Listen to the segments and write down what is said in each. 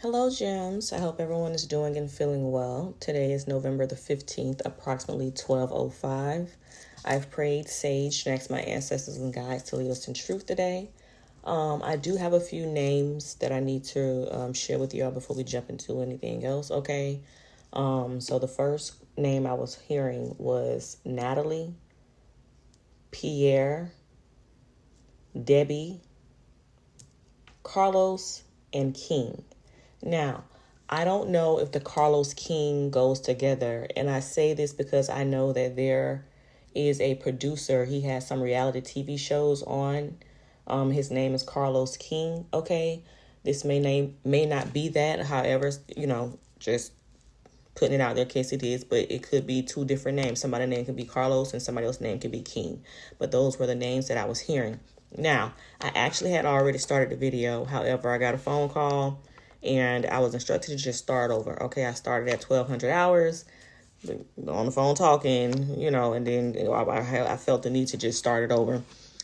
Hello, Gems. I hope everyone is doing and feeling well. Today is November the 15th, approximately 12:05. I've prayed sage and asked my ancestors and guides to lead us in truth today. I do have a few names that I need to share with y'all before we jump into anything else, okay? So the first name I was hearing was Natalie, Pierre, Debbie, Carlos, and King. Now, I don't know if the Carlos King goes together, and I say this because I know that there is a producer. He has some reality TV shows on. His name is Carlos King. Okay, this may not be that. However, just putting it out there in case it is, but it could be two different names. Somebody's name could be Carlos and somebody else's name could be King. But those were the names that I was hearing. Now, I actually had already started the video. However, I got a phone call and I was instructed to just start over. Okay, I started at 1200 hours on the phone talking, and then I felt the need to just start it over.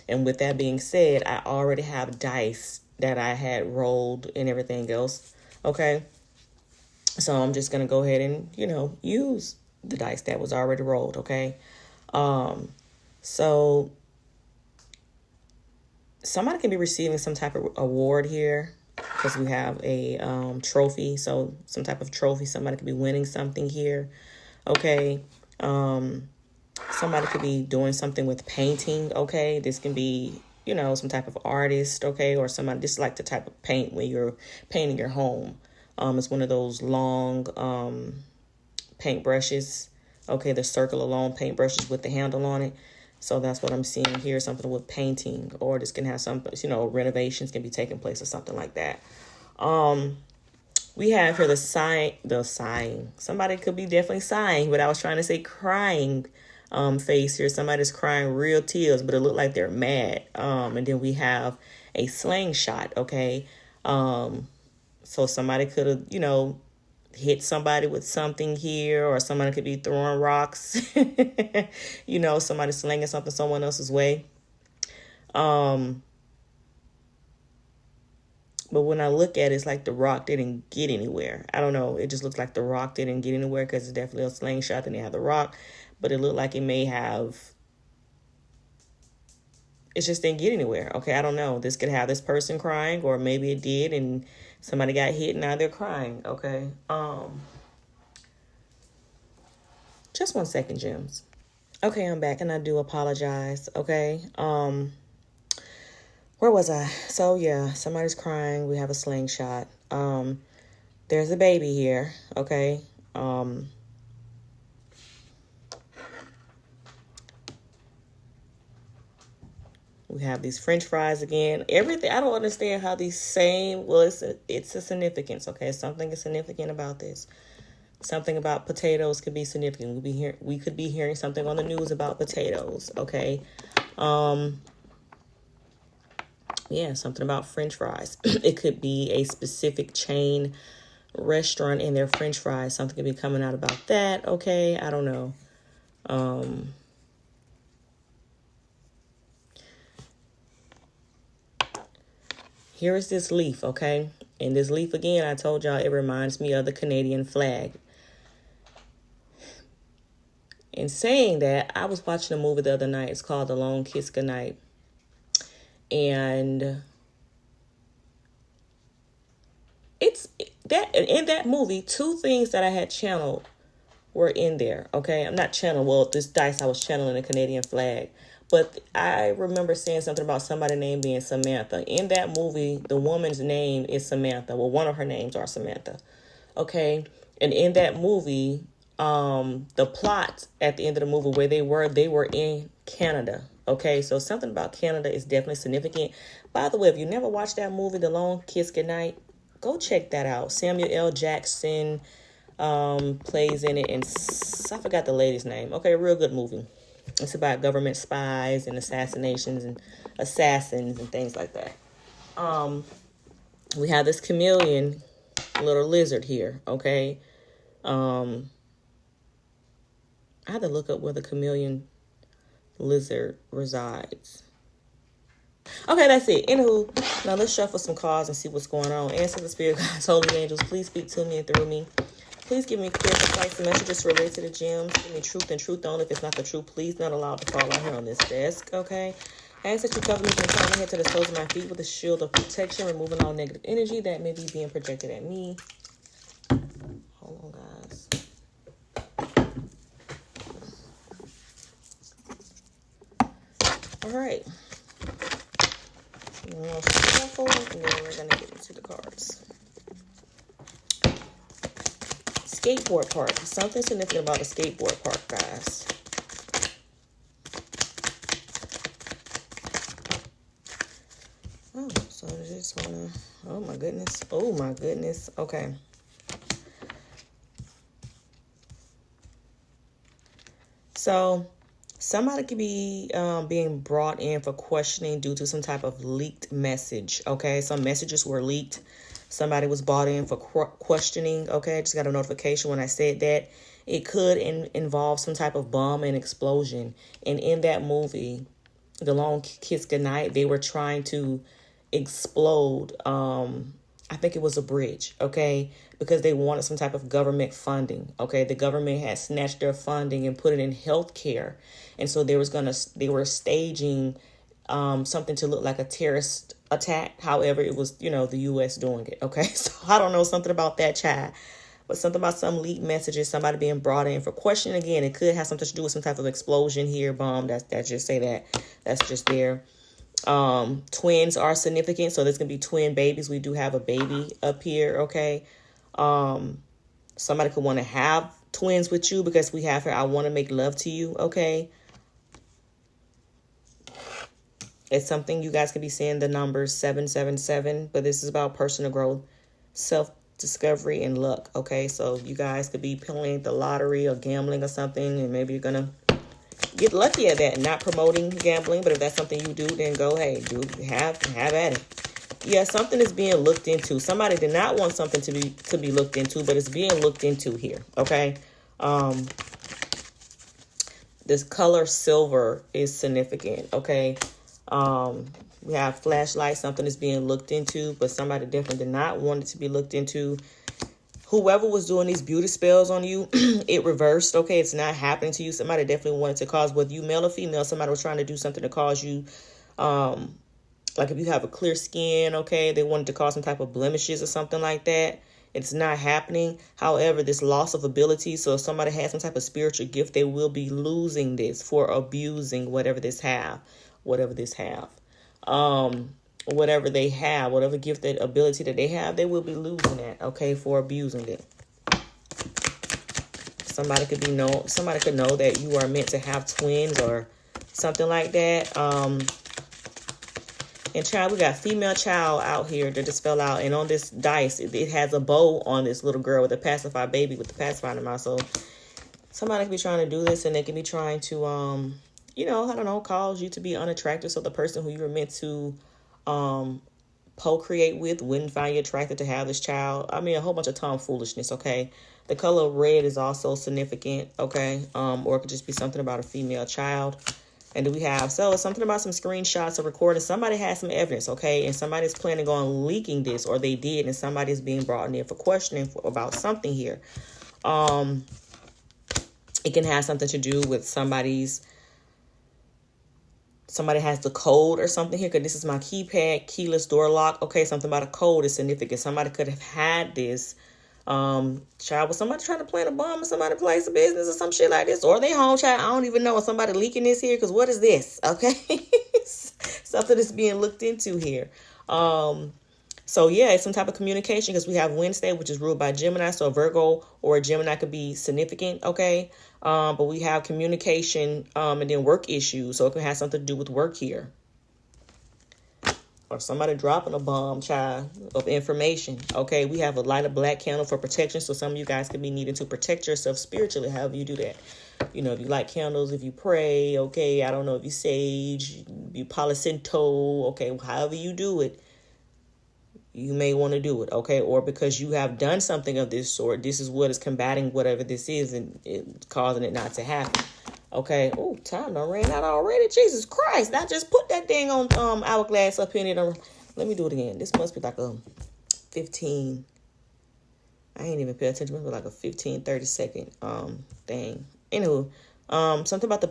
And with that being said, I already have dice that I had rolled and everything else. Okay. So I'm just going to go ahead and, use the dice that was already rolled. Okay. So somebody can be receiving some type of award here because we have a trophy. So some type of trophy. Somebody could be winning something here. Okay. Somebody could be doing something with painting. Okay. This can be, some type of artist. Okay. Or somebody just like the type of paint when you're painting your home. It's one of those long paint brushes. Okay. The circle of long paint brushes with the handle on it. So that's what I'm seeing here, something with painting, or this can have some, renovations can be taking place or something like that. We have here the sighing. Somebody could be definitely sighing, but I was trying to say crying face here. Somebody's crying real tears, but it looked like they're mad. And then we have a slingshot, okay? So somebody could have, hit somebody with something here, or somebody could be throwing rocks, somebody slinging something someone else's way. But when I look at it, it's like the rock didn't get anywhere. I don't know. It just looks like the rock didn't get anywhere because it's definitely a slingshot and they have the rock. But it looked like it may have. It just didn't get anywhere. Okay, I don't know. This could have this person crying, or maybe it did and somebody got hit and now they're crying. Okay. Just 1 second, Gems. Okay, I'm back and I do apologize. Okay. Where was I? So yeah, somebody's crying. We have a slingshot. There's a baby here. Okay. We have these French fries again. Everything. I don't understand how these same. Well, it's a significance. Okay, something is significant about this. Something about potatoes could be significant. We could be hearing something on the news about potatoes. Okay. Yeah, something about French fries. It could be a specific chain restaurant and their French fries. Something could be coming out about that. Okay, I don't know. Here is this leaf, okay? And this leaf, again, I told y'all, it reminds me of the Canadian flag. In saying that, I was watching a movie the other night. It's called The Long Kiss Goodnight. And it's that in that movie, two things that I had channeled were in there, okay? I'm not channeling, well, this dice I was channeling the Canadian flag. But I remember saying something about somebody's name being Samantha. In that movie, the woman's name is Samantha. Well, one of her names are Samantha. Okay? And in that movie, the plot at the end of the movie where they were in Canada. Okay? So something about Canada is definitely significant. By the way, if you never watched that movie, The Long Kiss Goodnight, go check that out. Samuel L. Jackson plays in it, and I forgot the lady's name. Okay, real good movie. It's about government spies and assassinations and assassins and things like that. We have this chameleon little lizard here, okay? I had to look up where the chameleon lizard resides. Okay, that's it. Anywho, now let's shuffle some cards and see what's going on. Answer the spirit guides, holy angels, please speak to me and through me. Please give me clear, concise messages related to the gems. Give me truth and truth only. If it's not the truth, please not allow it to fall out here on this desk, okay? I ask that you cover me from the crown of my head to the soles of my feet with a shield of protection, removing all negative energy that may be being projected at me. Hold on, guys. All right. We'll shuffle, and then we're going to get into the cards. Skateboard park. Something significant about a skateboard park, guys. Oh, so I just wanna. Oh my goodness. Oh my goodness. Okay. So somebody could be being brought in for questioning due to some type of leaked message. Okay, some messages were leaked. Somebody was brought in for questioning. Okay, I just got a notification when I said that. It could involve some type of bomb and explosion. And in that movie, The Long Kiss Goodnight, they were trying to explode. I think it was a bridge. Okay, because they wanted some type of government funding. Okay, the government had snatched their funding and put it in healthcare, and so they were staging something to look like a terrorist attack. However, it was, the U.S. doing it. Okay, so I don't know, something about that, child. But something about some leaked messages, somebody being brought in for questioning. Again, it could have something to do with some type of explosion here, bomb. That's just say that. That's just there. Twins are significant, so there's gonna be twin babies. We do have a baby up here. Okay. Somebody could want to have twins with you because we have here, I want to make love to you. Okay. It's something you guys could be seeing the number 777, but this is about personal growth, self-discovery, and luck. Okay, so you guys could be playing the lottery or gambling or something, and maybe you're gonna get lucky at that. Not promoting gambling, but if that's something you do, then go, hey, do have at it. Yeah, something is being looked into. Somebody did not want something to be looked into, but it's being looked into here. Okay. This color silver is significant. Okay. We have flashlight. Something is being looked into, but somebody definitely did not want it to be looked into. Whoever was doing these beauty spells on you, it reversed. Okay, it's not happening to you. Somebody definitely wanted to cause, whether you male or female, somebody was trying to do something to cause you, like if you have a clear skin, okay, they wanted to cause some type of blemishes or something like that. It's not happening. However, this loss of ability, so if somebody has some type of spiritual gift, they will be losing this for abusing whatever they have. Whatever they have, whatever gifted ability that they have, they will be losing that, okay, for abusing it. Somebody could know that you are meant to have twins or something like that. And child, we got female child out here that just fell out. And on this dice, it has a bow on this little girl with a pacifier baby with the pacifier in the mouth. So somebody could be trying to do this, and they could be trying to, I don't know, cause you to be unattractive. So the person who you were meant to procreate with wouldn't find you attractive to have this child. I mean, a whole bunch of tomfoolishness. Okay. The color red is also significant. Okay. Or it could just be something about a female child. And do we have, so it's something about some screenshots or recording. Somebody has some evidence, okay? And somebody's planning on leaking this, or they did, and somebody's being brought in for questioning about something here. It can have something to do with somebody has the code or something here, because this is my keypad, keyless door lock. Okay, something about a code is significant. Somebody could have had this. Child, was somebody trying to plant a bomb or somebody place a business or some shit like this, or they home child, I don't even know. Somebody leaking this here, because what is this? Okay. Something is being looked into here. So yeah, it's some type of communication, because we have Wednesday, which is ruled by Gemini. So a Virgo or a Gemini could be significant. Okay. But we have communication, and then work issues. So it can have something to do with work here. Or somebody dropping a bomb, child, of information. Okay, we have a light of black candle for protection. So some of you guys could be needing to protect yourself spiritually, however you do that. If you light candles, if you pray, okay, I don't know, if you sage, you Palo Santo, okay, however you do it, you may want to do it, okay? Or because you have done something of this sort, this is what is combating whatever this is and causing it not to happen. Okay. Oh, time done ran out already. Jesus Christ. I just put that thing on hourglass up in it. Let me do it again. This must be like a 15. I ain't even pay attention. It must be like a 15, 30-second thing. Anywho, something about the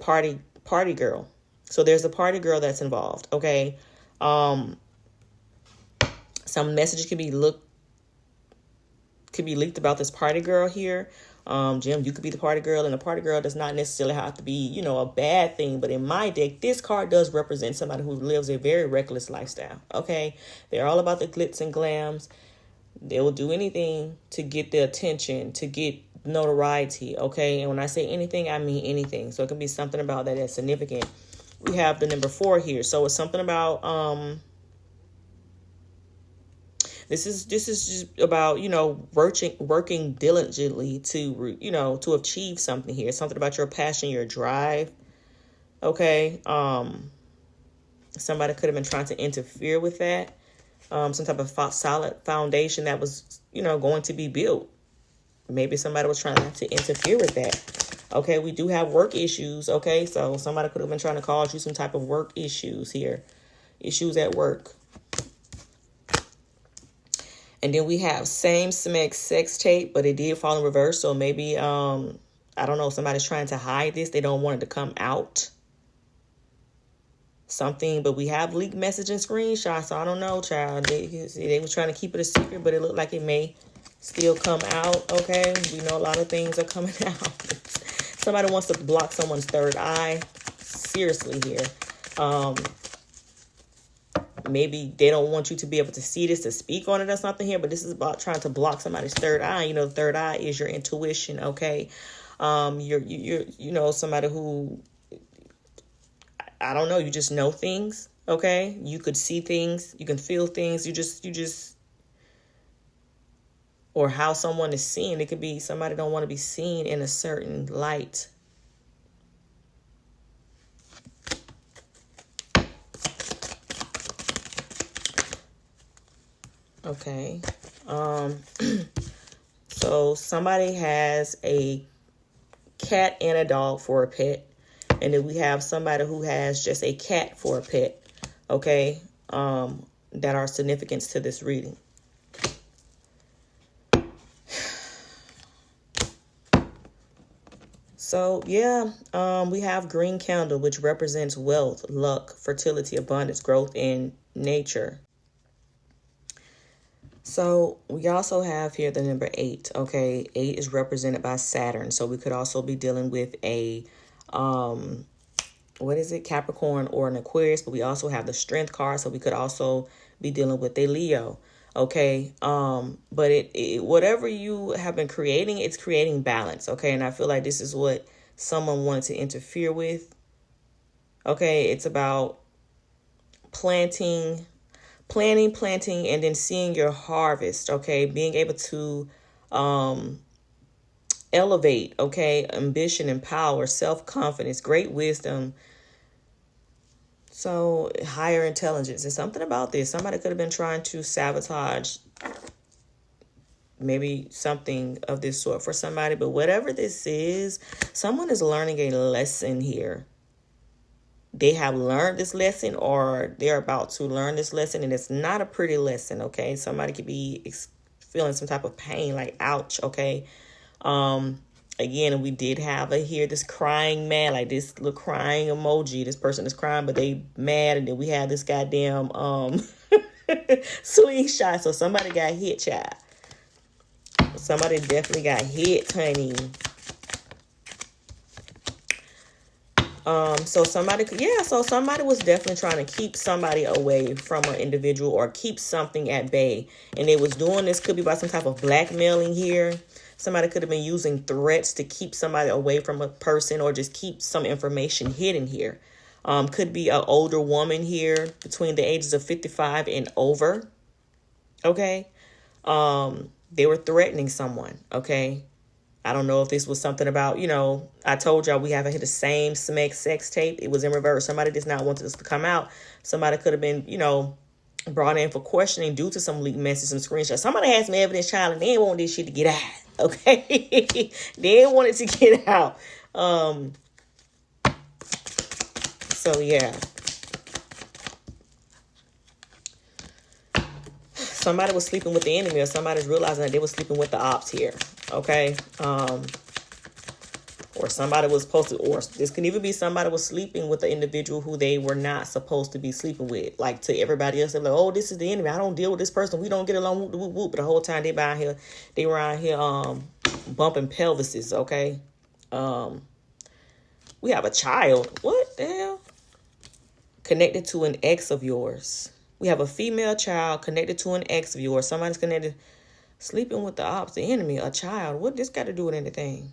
party girl. So there's a party girl that's involved. Okay. Some messages could be leaked about this party girl here. Jim, you could be the party girl, and the party girl does not necessarily have to be, a bad thing. But in my deck, this card does represent somebody who lives a very reckless lifestyle. Okay, they're all about the glitz and glams. They will do anything to get the attention, to get notoriety. Okay, and when I say anything, I mean anything. So it can be something about that that's significant. We have the number 4 here, so it's something about This is just about, working diligently to, to achieve something here. Something about your passion, your drive. Okay. Somebody could have been trying to interfere with that. Some type of solid foundation that was, going to be built. Maybe somebody was trying to interfere with that. Okay. We do have work issues. Okay. So somebody could have been trying to cause you some type of work issues here. Issues at work. And then we have same sex tape, but it did fall in reverse. So maybe, I don't know, somebody's trying to hide this. They don't want it to come out. Something, but we have leaked message and screenshots. So I don't know, child. They were trying to keep it a secret, but it looked like it may still come out. Okay. We know a lot of things are coming out. Somebody wants to block someone's third eye. Seriously here. Maybe they don't want you to be able to see this, to speak on it or something here, but this is about trying to block somebody's third eye. The third eye is your intuition. Okay. You're somebody who, I don't know, you just know things. Okay. You could see things, you can feel things. You just, or how someone is seen. It could be somebody don't want to be seen in a certain light. Okay. So somebody has a cat and a dog for a pet. And then we have somebody who has just a cat for a pet. Okay. That are significance to this reading. So, yeah, we have green candle, which represents wealth, luck, fertility, abundance, growth in nature. So we also have here the number 8. Okay, 8 is represented by Saturn. So we could also be dealing with a, Capricorn or an Aquarius. But we also have the Strength card. So we could also be dealing with a Leo. Okay, but it whatever you have been creating, it's creating balance. Okay, and I feel like this is what someone wanted to interfere with. Okay, it's about planting, and then seeing your harvest. Okay, being able to elevate. Okay, ambition and power, self-confidence, great wisdom. So higher intelligence. There's something about this. Somebody could have been trying to sabotage maybe something of this sort for somebody. But whatever this is, someone is learning a lesson here. They have learned this lesson, or they're about to learn this lesson. And it's not a pretty lesson. Okay. Somebody could be feeling some type of pain, like ouch. Okay. Again, we did have here this crying man, like this little crying emoji. This person is crying, but they mad. And then we have this goddamn slingshot. So somebody got hit, child. Somebody definitely got hit, honey. So somebody was definitely trying to keep somebody away from an individual or keep something at bay. And they was doing this, could be by some type of blackmailing here. Somebody could have been using threats to keep somebody away from a person or just keep some information hidden here. Could be an older woman here between the ages of 55 and over. Okay. They were threatening someone. Okay. I don't know if this was something about, I told y'all we haven't hit the same sex tape. It was in reverse. Somebody did not want this to come out. Somebody could have been, brought in for questioning due to some leaked messages and screenshots. Somebody had some evidence, child, and they didn't want this shit to get out. Okay. They didn't want it to get out. So yeah. Somebody was sleeping with the enemy, or somebody's realizing that they were sleeping with the ops here. Okay. Or somebody was supposed to, or this can even be somebody was sleeping with the individual who they were not supposed to be sleeping with. Like to everybody else, they're like, oh, this is the enemy. I don't deal with this person. We don't get along. Whoop, whoop, whoop. But the whole time they were out here bumping pelvises. Okay. We have a child. What the hell? Connected to an ex of yours. We have a female child connected to an ex of yours. Somebody's connected, sleeping with the ops, the enemy, a child. What this got to do with anything?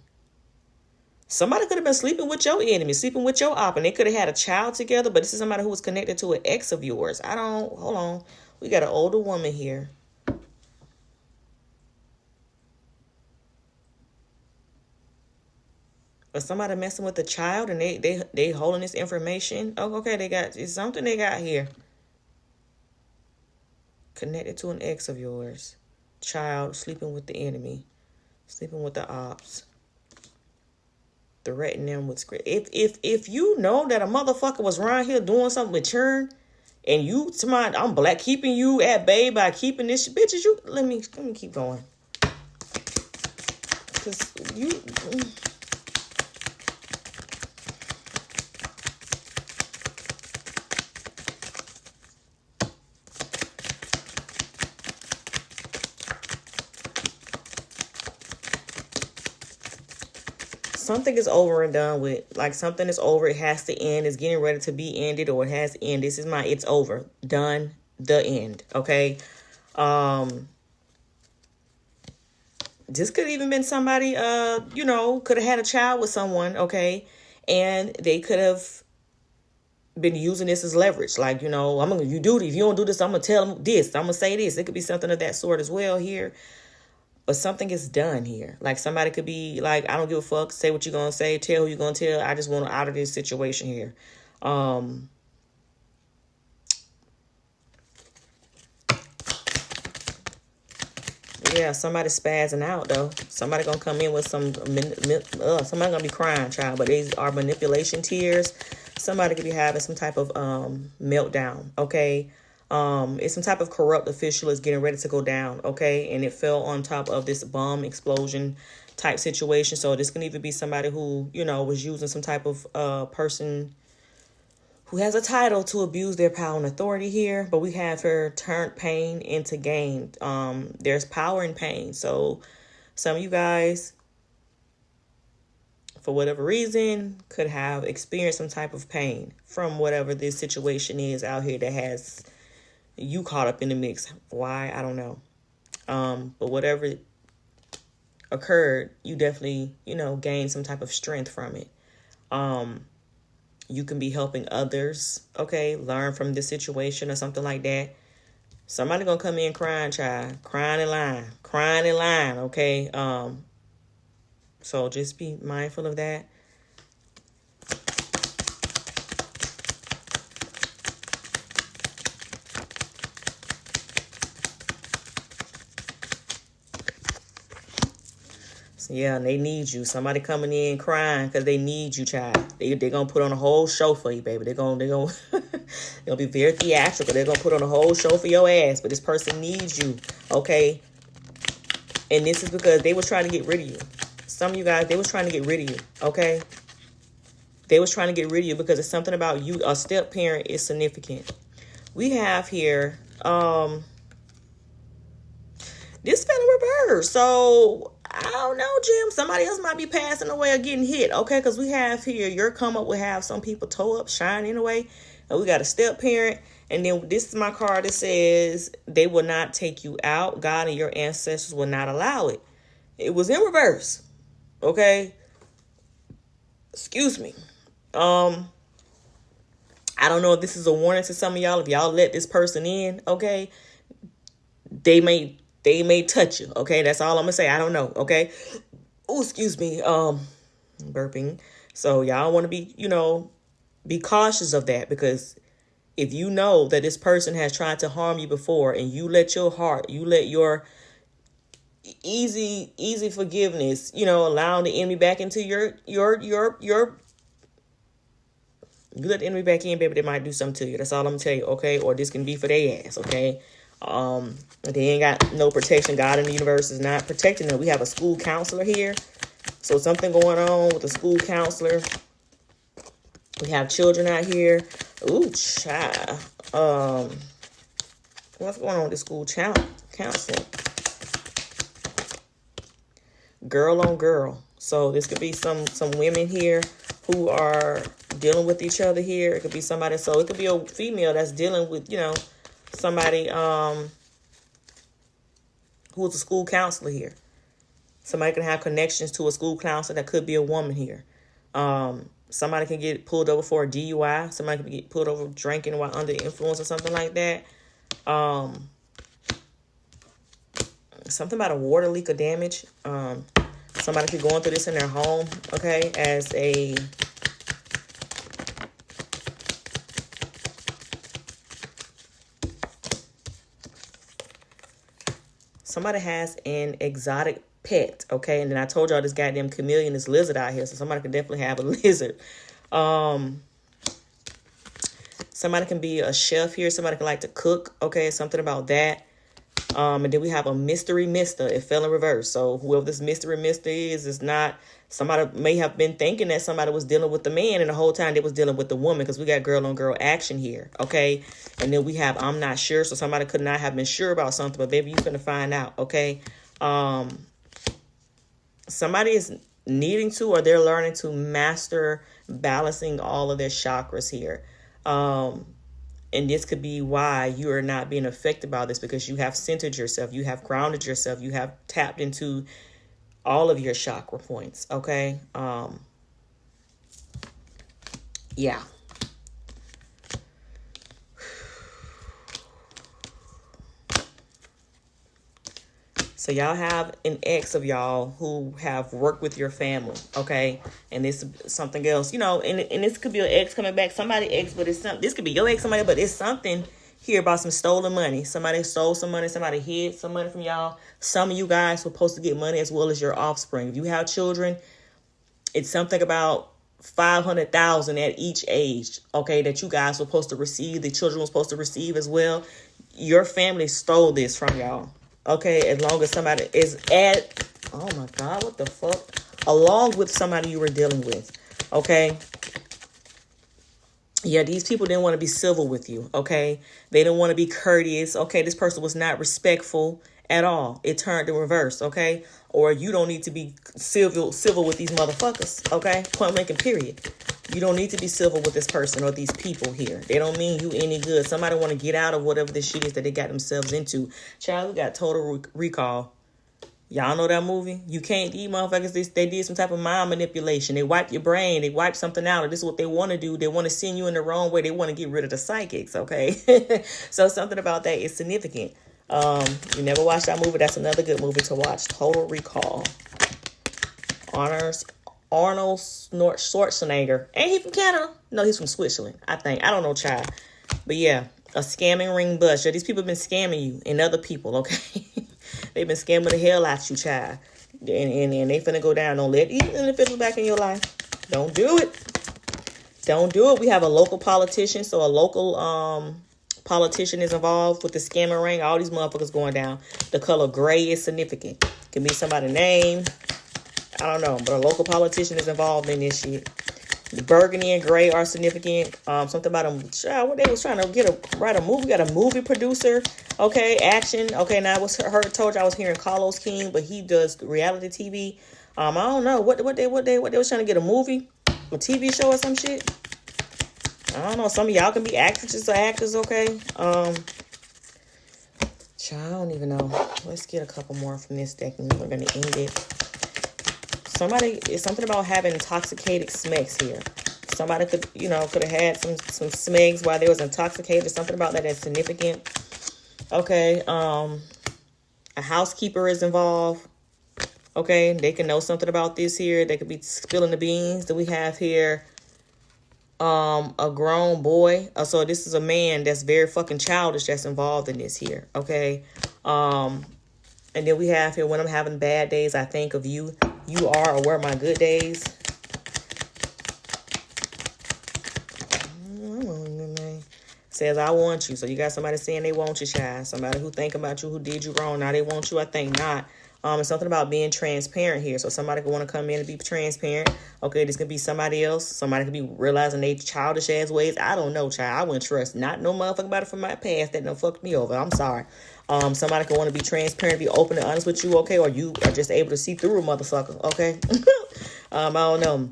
Somebody could have been sleeping with your enemy, sleeping with your op, and they could have had a child together, but this is somebody who was connected to an ex of yours. Hold on. We got an older woman here. But somebody messing with the child, and they holding this information. Oh, okay, it's something they got here. Connected to an ex of yours. Child sleeping with the enemy. Sleeping with the ops. Threaten them with script. If you know that a motherfucker was around here doing something with churn, and you tomorrow I'm black keeping you at bay by keeping this bitches, you let me keep going. Cause you something is over and done with. Like something is over, it has to end, it's getting ready to be ended, or it has to end. It's over. Done. The end. Okay. This could even been somebody, could have had a child with someone, okay, and they could have been using this as leverage. Like, you do this. If you don't do this, I'm gonna tell them this. I'm gonna say this. It could be something of that sort as well here. But something is done here. Like somebody could be like, I don't give a fuck. Say what you're going to say. Tell who you're going to tell. I just want to out of this situation here. Yeah, somebody spazzing out though. Somebody going to come in with somebody going to be crying, child. But these are manipulation tears. Somebody could be having some type of meltdown, okay? It's some type of corrupt official is getting ready to go down, okay? And it fell on top of this bomb explosion type situation. So this can even be somebody who, was using some type of person who has a title to abuse their power and authority here. But we have her turned pain into gain. There's power in pain. So some of you guys, for whatever reason, could have experienced some type of pain from whatever this situation is out here that has you caught up in the mix. Why? I don't know. But whatever occurred, you definitely, gained some type of strength from it. You can be helping others, okay, learn from this situation or something like that. Somebody gonna come in crying, child, crying in line, okay? So just be mindful of that. Yeah, and they need you. Somebody coming in crying because they need you, child. They're going to put on a whole show for you, baby. They're going to be very theatrical. They're going to put on a whole show for your ass. But this person needs you, okay? And this is because they was trying to get rid of you. Some of you guys, they was trying to get rid of you, okay? They was trying to get rid of you because it's something about you. A step parent is significant. We have here, this fell in reverse. So I don't know, Jim. Somebody else might be passing away or getting hit, okay? Because we have here, your come up will have some people toe up, shine anyway. And we got a step parent. And then this is my card that says they will not take you out. God and your ancestors will not allow it. It was in reverse, okay? Excuse me. I don't know if this is a warning to some of y'all. If y'all let this person in, okay, they may touch you, okay? That's all I'm gonna say. I don't know, okay? Oh, excuse me. Burping. So y'all want to be, be cautious of that, because if you know that this person has tried to harm you before, and you let your heart, you let your easy forgiveness, allowing the enemy back into your You let the enemy back in, baby, they might do something to you. That's all I'm gonna tell you, okay? Or this can be for their ass, okay? They ain't got no protection. God in the universe is not protecting them. We have a school counselor here. So something going on with the school counselor. We have children out here. Ooh, child. What's going on with the school counseling? Girl on girl. So this could be some women here who are dealing with each other here. It could be somebody. So it could be a female that's dealing with, somebody who's a school counselor here. Somebody can have connections to a school counselor that could be a woman here. Somebody can get pulled over for a DUI. Somebody can get pulled over drinking while under influence or something like that. Something about a water leak or damage. Somebody could go into this in their home, okay, as a somebody has an exotic pet, okay? And then I told y'all this goddamn chameleon, this lizard out here, so somebody could definitely have a lizard. Somebody can be a chef here. Somebody can like to cook, okay? Something about that. And then we have a mystery mister. It fell in reverse. So whoever this mystery mister is not... Somebody may have been thinking that somebody was dealing with the man, and the whole time they was dealing with the woman, because we got girl on girl action here, okay? And then we have I'm not sure. So somebody could not have been sure about something, but baby, you finna find out, okay? Somebody is needing to, or they're learning to master balancing all of their chakras here. And this could be why you are not being affected by this, because you have centered yourself. You have grounded yourself. You have tapped into all of your chakra points. Okay. Yeah. So y'all have an ex of y'all who have worked with your family, okay? And this is something else, and this could be an ex coming back, somebody ex, but it's something. This could be your ex, somebody, but it's something here about some stolen money. Somebody stole some money. Somebody hid some money from y'all. Some of you guys were supposed to get money as well as your offspring. If you have children, it's something about $500,000 at each age, okay, that you guys were supposed to receive. The children were supposed to receive as well. Your family stole this from y'all. Okay, as long as somebody is oh my God, what the fuck? Along with somebody you were dealing with, okay? Yeah, these people didn't want to be civil with you, okay? They didn't want to be courteous, okay? This person was not respectful at all. It turned in reverse, okay? Or you don't need to be civil with these motherfuckers, okay? Point blank and period. You don't need to be civil with this person or these people here. They don't mean you any good. Somebody want to get out of whatever this shit is that they got themselves into. Child, we got Total Recall. Y'all know that movie? You can't, these motherfuckers, they did some type of mind manipulation. They wiped your brain. They wiped something out. And this is what they want to do. They want to send you in the wrong way. They want to get rid of the psychics, okay? So something about that is significant. You never watched that movie? That's another good movie to watch. Total Recall. Arnold Schwarzenegger. Ain't he from Canada? No, he's from Switzerland, I think. I don't know, child. But yeah, a scamming ring bust. Yeah, these people have been scamming you and other people, okay? They've been scamming the hell out you, child. And they finna go down. Don't let these individuals back in your life. Don't do it. Don't do it. We have a local politician. So a local politician is involved with the scamming ring. All these motherfuckers going down. The color gray is significant. Can be somebody's name. I don't know, but a local politician is involved in this shit. The burgundy and gray are significant. Something about them. What they was trying to write a movie. We got a movie producer. Okay, action. Okay, now I told you I was hearing Carlos King, but he does reality TV. I don't know what they was trying to get a movie, a TV show or some shit. I don't know. Some of y'all can be actresses or actors. Okay. I don't even know. Let's get a couple more from this deck, and we're gonna end it. It's something about having intoxicated smecks here. Somebody could have had some smegs while they was intoxicated. Something about that is significant. Okay. A housekeeper is involved. Okay. They can know something about this here. They could be spilling the beans that we have here. A grown boy. So this is a man that's very fucking childish that's involved in this here. Okay. And then we have here, when I'm having bad days, I think of you. You are or were my good days. says, I want you. So you got somebody saying they want you, child. Somebody who think about you, who did you wrong. Now they want you, I think not. It's something about being transparent here. So somebody could want to come in and be transparent. Okay, this could be somebody else. Somebody could be realizing they childish ass ways. I don't know, child. I wouldn't trust not no motherfucker about it from my past that done fucked me over. I'm sorry. Somebody could want to be transparent, be open and honest with you, okay? Or you are just able to see through a motherfucker, okay? I don't know.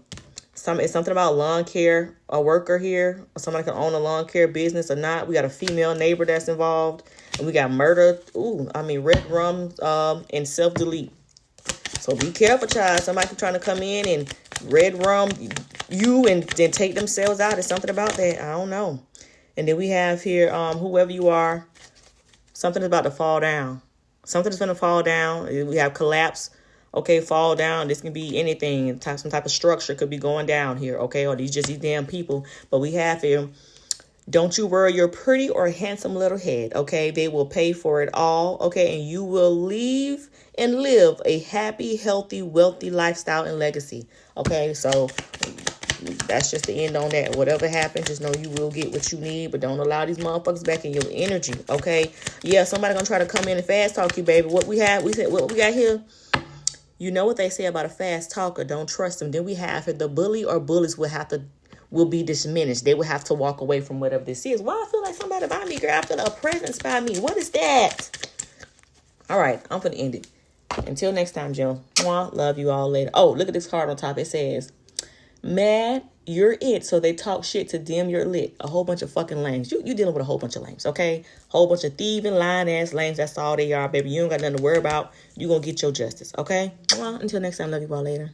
It's something about lawn care, a worker here. Or somebody can own a lawn care business or not. We got a female neighbor that's involved. And we got murder. Red rum and self-delete. So be careful, child. Somebody trying to come in and red rum you and then take themselves out. There's something about that. I don't know. And then we have here, whoever you are, something is about to fall down. Something's going to fall down. We have collapse. Okay, fall down. This can be anything. Some type of structure could be going down here. Okay, or these damn people. But we have here, don't you worry your pretty or handsome little head. Okay, they will pay for it all. Okay, and you will leave and live a happy, healthy, wealthy lifestyle and legacy. Okay, so that's just the end on that. Whatever happens, just know you will get what you need, but don't allow these motherfuckers back in your energy. Okay, yeah, somebody gonna try to come in and fast talk you, baby. What we got here. You know what they say about a fast talker. Don't trust them. Then we have it. The bully or bullies will be diminished. They will have to walk away from whatever this is. Why I feel like somebody by me, girl? I feel a presence by me. What is that? All right, I'm gonna end it. Until next time, Jill. Mwah, love you all later. Oh, look at this card on top. It says, mad, you're it. So they talk shit to dim your lit. A whole bunch of fucking lames. You dealing with a whole bunch of lames, okay? Whole bunch of thieving, lying ass lames. That's all they are, baby. You ain't got nothing to worry about. You gonna get your justice, okay? Well, until next time, love you all later.